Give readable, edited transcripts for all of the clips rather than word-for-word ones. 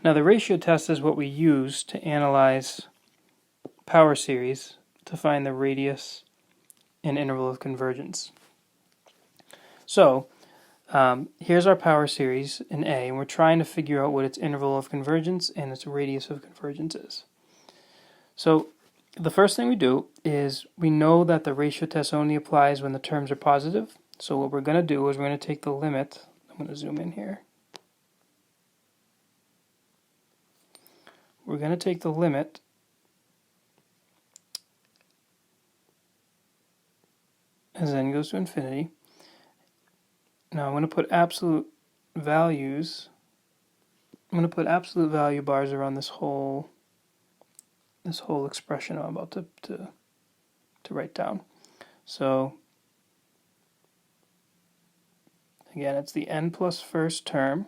Now the ratio test is what we use to analyze power series to find the radius and interval of convergence. So here's our power series in A, and we're trying to figure out what its interval of convergence and its radius of convergence is. So the first thing we do is we know that the ratio test only applies when the terms are positive. So what we're going to do is we're going to take the limit. I'm going to zoom in here. We're going to take the limit as n goes to infinity. Now I'm going to put absolute values. I'm going to put absolute value bars around this whole expression I'm about to write down. So again, it's the n plus first term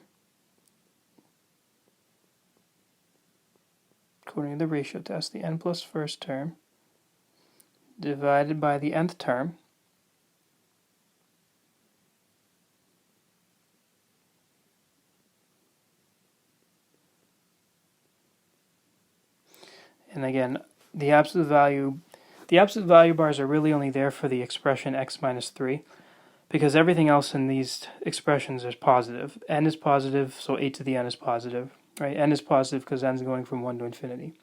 according to the ratio test, the n plus first term divided by the nth term and again the absolute value bars are really only there for the expression x minus 3 because everything else in these expressions is positive. N is positive, so a to the n is positive, right? N is positive because n is going from 1 to infinity.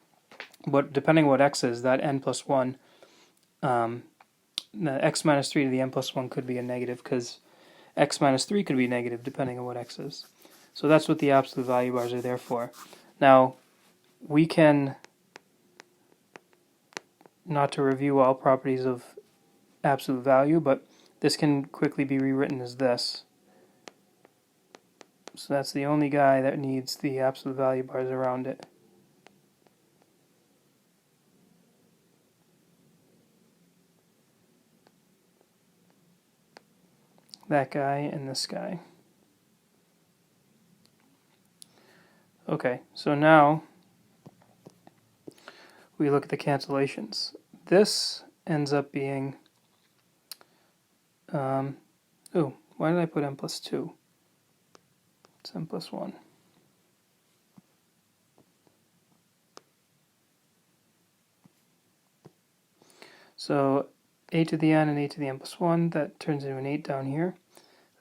But depending on what x is, that n plus 1, the x minus 3 to the n plus 1 could be a negative because x minus 3 could be negative depending on what x is. So that's what the absolute value bars are there for. Now, we can, not to review all properties of absolute value, but this can quickly be rewritten as this. So that's the only guy that needs the absolute value bars around it. That guy and this guy. Okay, so now we look at the cancellations. This ends up being, why did I put n plus 2? It's n plus 1. So a to the n and a to the n plus 1, that turns into an 8 down here.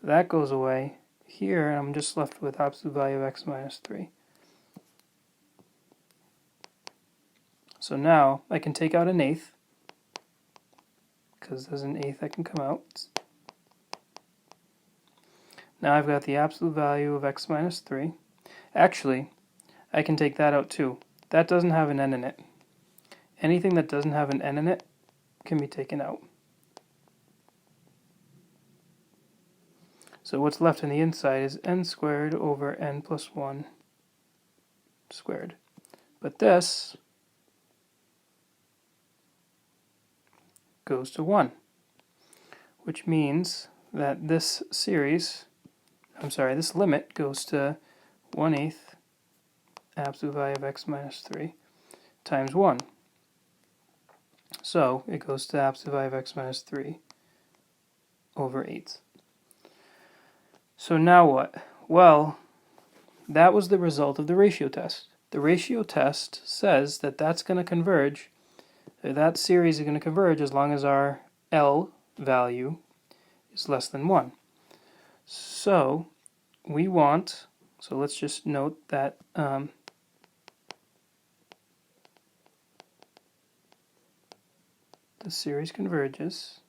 That goes away here, and I'm just left with absolute value of x minus 3. So now I can take out an eighth, because there's an eighth that can come out. Now I've got the absolute value of x minus 3. Actually, I can take that out too. That doesn't have an n in it. Anything that doesn't have an n in it can be taken out. So what's left on the inside is n squared over n plus 1 squared. But this goes to 1, which means that this limit goes to 1/8 absolute value of x minus 3 times 1. So it goes to absolute value of x minus 3 over 8. So now what? Well, that was the result of the ratio test. The ratio test says that that's going to converge, that series is going to converge as long as our L value is less than 1. So we want, so let's just note that the series converges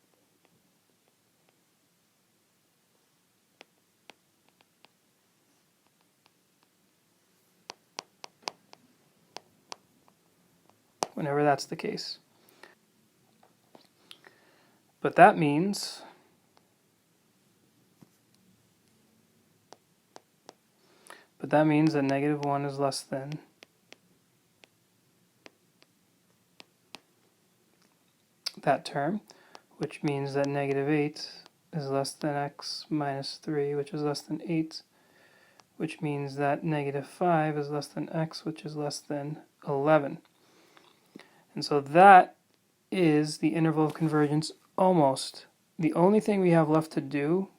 whenever that's the case. But that means that -1 is less than that term, which means that -8 is less than x minus 3, which is less than 8, which means that -5 is less than x, which is less than 11. And so that is the interval of convergence almost. The only thing we have left to do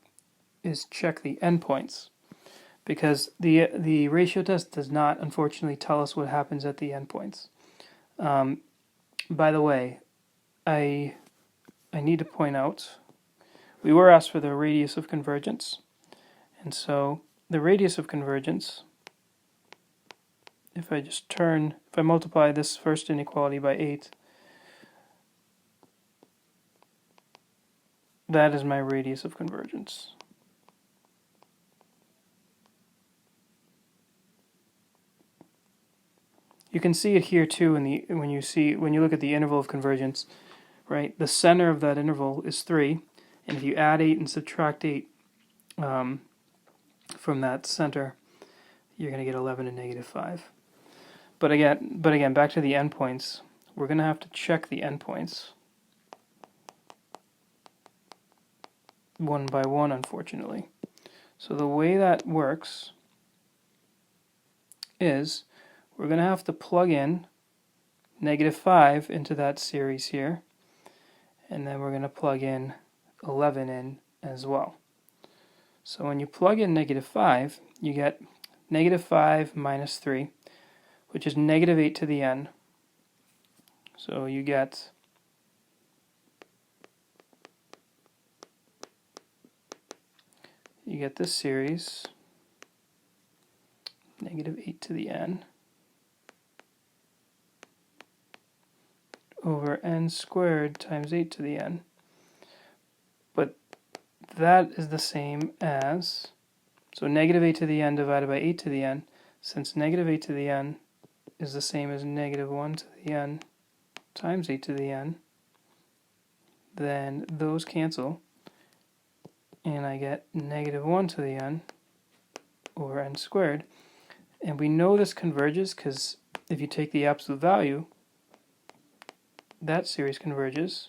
is check the endpoints. because the ratio test does not, unfortunately, tell us what happens at the endpoints. By the way, I need to point out, we were asked for the radius of convergence, and so the radius of convergence, if I multiply this first inequality by 8, that is my radius of convergence. You can see it here too when you look at the interval of convergence, right? The center of that interval is 3, and if you add 8 and subtract 8 from that center, you're going to get 11 and negative 5. But again, back to the endpoints. We're going to have to check the endpoints one by one, unfortunately. So the way that works is we're going to have to plug in negative 5 into that series here, and then we're going to plug in 11 in as well. So when you plug in negative 5, you get negative 5 minus 3, which is negative 8 to the n. So you get this series, negative 8 to the n, over n squared times 8 to the n. But that is the same as, so negative 8 to the n divided by 8 to the n, since negative 8 to the n is the same as negative 1 to the n times 8 to the n, then those cancel, and I get negative 1 to the n over n squared. And we know this converges because if you take the absolute value, that series converges.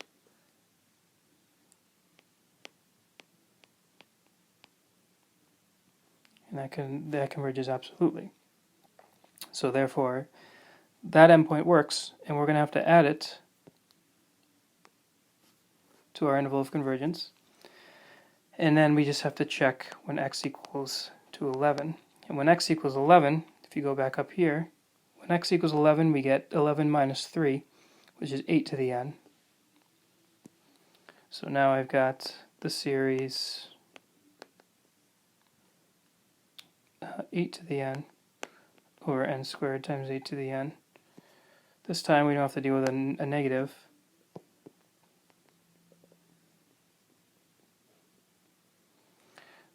And that converges absolutely. So therefore, that endpoint works, and we're going to have to add it to our interval of convergence. And then we just have to check when x equals to 11. And when x equals 11, if you go back up here, when x equals 11, we get 11 minus 3, which is 8 to the n. So now I've got the series 8 to the n over n squared times 8 to the n. This time we don't have to deal with a negative.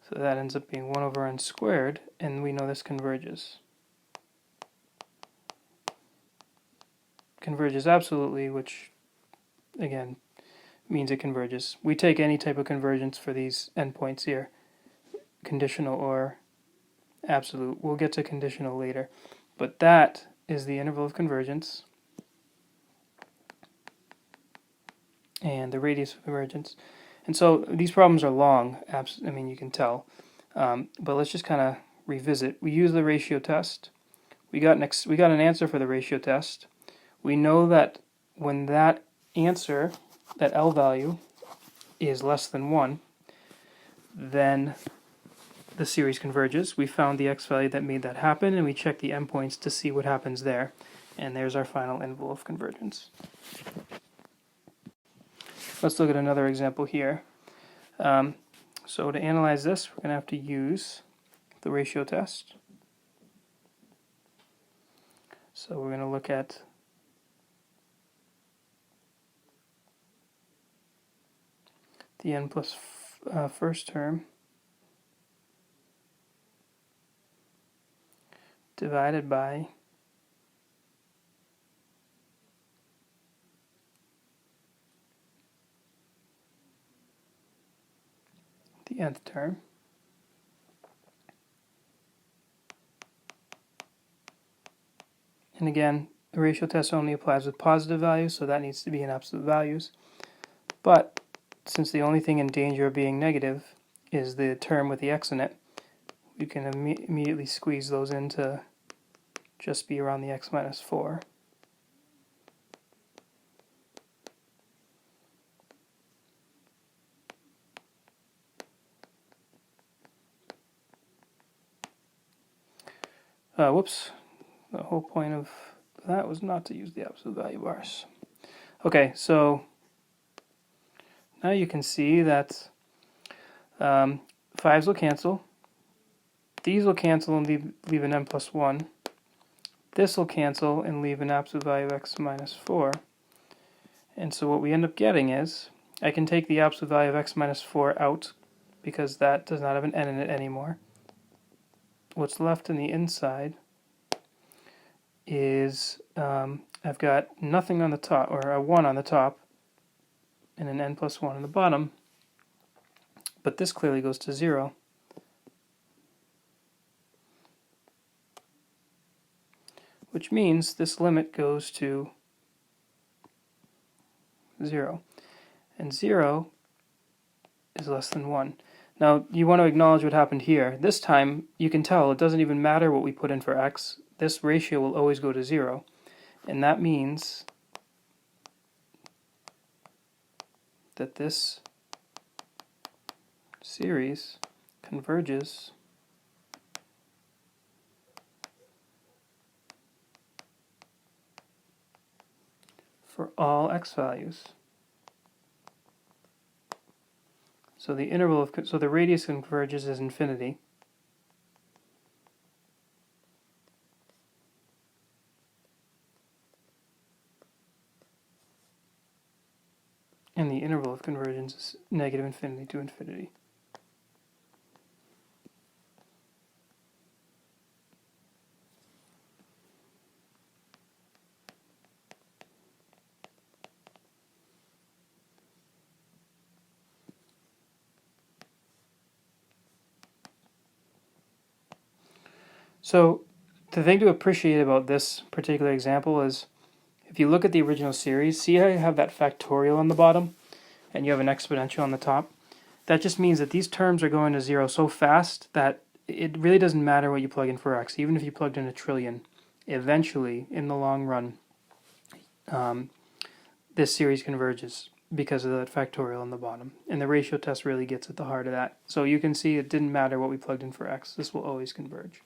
So that ends up being 1 over n squared, and we know this converges. Converges absolutely, which, again, means it converges. We take any type of convergence for these endpoints here, conditional or absolute. We'll get to conditional later. But that is the interval of convergence and the radius of convergence. And so these problems are long, I mean, you can tell. But let's just kind of revisit. We use the ratio test. We got an answer for the ratio test. We know that when that answer, that L value, is less than 1, then the series converges. We found the x value that made that happen, and we checked the endpoints to see what happens there. And there's our final interval of convergence. Let's look at another example here. So to analyze this, we're going to have to use the ratio test. So we're going to look at the n plus first term divided by the nth term. And again, the ratio test only applies with positive values, so that needs to be in absolute values. But since the only thing in danger of being negative is the term with the x in it, we can immediately squeeze those in to just be around the x minus 4. Whoops. The whole point of that was not to use the absolute value bars. Okay, so now you can see that 5s will cancel. These will cancel and leave an n plus 1. This will cancel and leave an absolute value of x minus 4. And so what we end up getting is, I can take the absolute value of x minus 4 out, because that does not have an n in it anymore. What's left in the inside is, I've got nothing on the top, or a 1 on the top, and an n plus 1 on the bottom, but this clearly goes to 0. Which means this limit goes to 0. And 0 is less than 1. Now, you want to acknowledge what happened here. This time, you can tell it doesn't even matter what we put in for x. This ratio will always go to 0. And that means that this series converges for all x values. So the interval of the radius converges as infinity. And the interval of convergence is negative infinity to infinity. So the thing to appreciate about this particular example is, if you look at the original series, see how you have that factorial on the bottom and you have an exponential on the top? That just means that these terms are going to 0 so fast that it really doesn't matter what you plug in for x. Even if you plugged in a trillion, eventually, in the long run, this series converges because of that factorial on the bottom. And the ratio test really gets at the heart of that. So you can see it didn't matter what we plugged in for x. This will always converge.